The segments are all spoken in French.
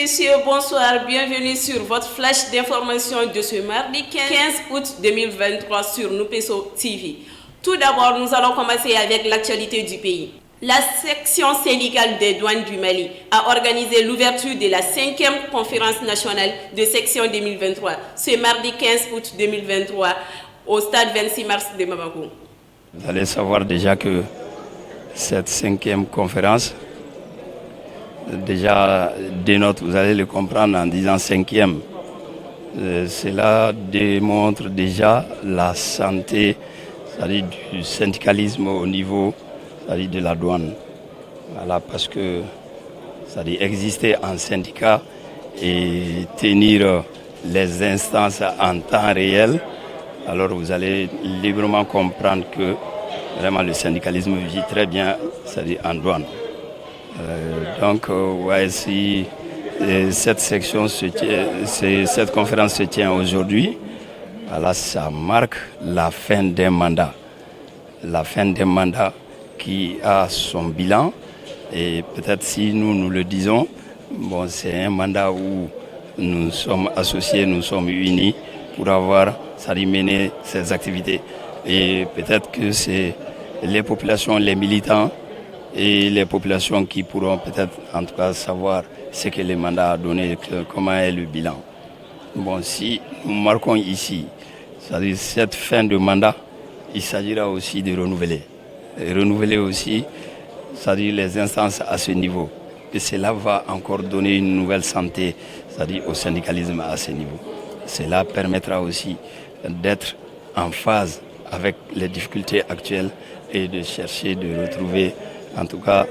messieurs, bonsoir. Bienvenue sur votre flash d'information de ce mardi 15 août 2023 sur Nupeso TV. Tout d'abord, nous allons commencer avec l'actualité du pays. La section syndicale des douanes du Mali a organisé l'ouverture de la 5e conférence nationale de section 2023 ce mardi 15 août 2023 au stade 26 mars de Bamako. Vous allez savoir déjà que cette 5e conférence, déjà dénote, vous allez le comprendre en disant 5e. Cela démontre déjà la santé, c'est-à-dire du syndicalisme au niveau, c'est-à-dire de la douane. Voilà, parce que c'est-à-dire exister en syndicat et tenir les instances en temps réel, alors vous allez librement comprendre que vraiment le syndicalisme vit très bien, c'est-à-dire en douane. Si cette conférence se tient aujourd'hui, voilà, ça marque la fin d'un mandat. La fin d'un mandat qui a son bilan. Et peut-être si nous le disons, bon, c'est un mandat où nous sommes associés, nous sommes unis pour avoir, c'est-à-dire mener ces activités. Et peut-être que c'est les populations, les militants et les populations qui pourront peut-être en tout cas savoir ce que le mandat a donné, comment est le bilan. Bon, si nous marquons ici, c'est-à-dire cette fin de mandat, il s'agira aussi de renouveler. Et renouveler aussi, c'est-à-dire les instances à ce niveau. Et cela va encore donner une nouvelle santé, c'est-à-dire au syndicalisme à ce niveau. Cela permettra aussi d'être en phase avec les difficultés actuelles et de chercher, de retrouver en tout cas,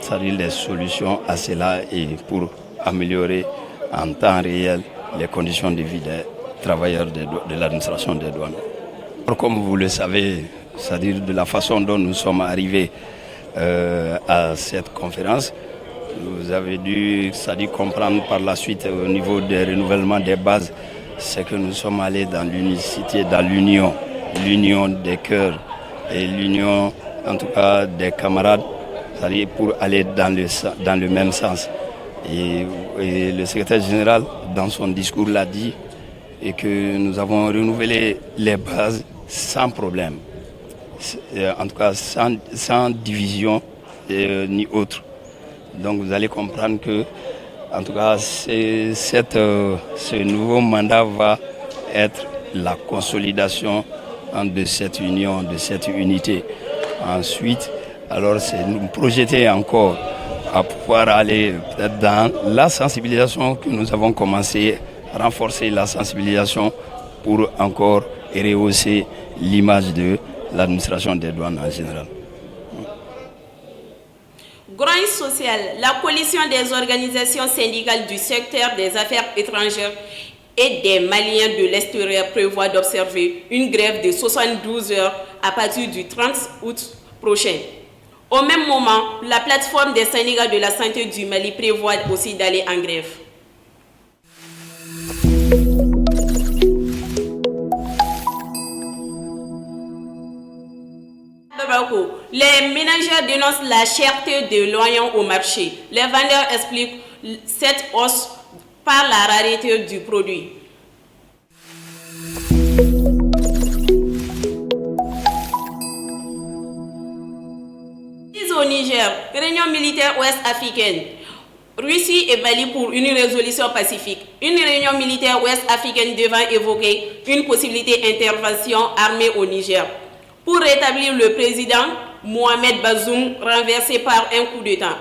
c'est-à-dire les solutions à cela et pour améliorer en temps réel les conditions de vie des travailleurs de l'administration des douanes. Comme vous le savez, c'est-à-dire de la façon dont nous sommes arrivés à cette conférence, vous avez dû, c'est-à-dire comprendre par la suite au niveau des renouvellements des bases, c'est que nous sommes allés dans l'unicité, dans l'union des cœurs et l'union en tout cas des camarades, c'est-à-dire pour aller dans le même sens. Et le secrétaire général, dans son discours, l'a dit, et que nous avons renouvelé les bases sans problème, en tout cas sans division ni autre. Donc vous allez comprendre que, en tout cas, ce nouveau mandat va être la consolidation de cette union, de cette unité. Ensuite, alors c'est nous projeter encore à pouvoir aller dans la sensibilisation que nous avons commencé, renforcer la sensibilisation pour encore rehausser l'image de l'administration des douanes en général. Grogne social, la coalition des organisations syndicales du secteur des affaires étrangères et des Maliens de l'extérieur prévoit d'observer une grève de 72 heures à partir du 30 août prochain. Au même moment, la plateforme des syndicats de la santé du Mali prévoit aussi d'aller en grève. Les ménagères dénoncent la cherté de l'oignon au marché. Les vendeurs expliquent cette hausse par la rareté du produit. Au Niger, réunion militaire ouest-africaine. Russie et Mali pour une résolution pacifique. Une réunion militaire ouest-africaine devant évoquer une possibilité d'intervention armée au Niger pour rétablir le président Mohamed Bazoum renversé par un coup d'État.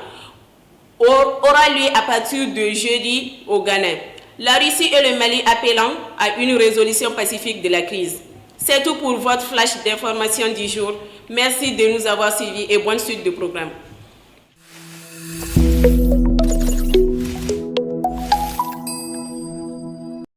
Aura lieu à partir de jeudi au Ghana. La Russie et le Mali appelant à une résolution pacifique de la crise. C'est tout pour votre flash d'information du jour. Merci de nous avoir suivis et bonne suite de programme.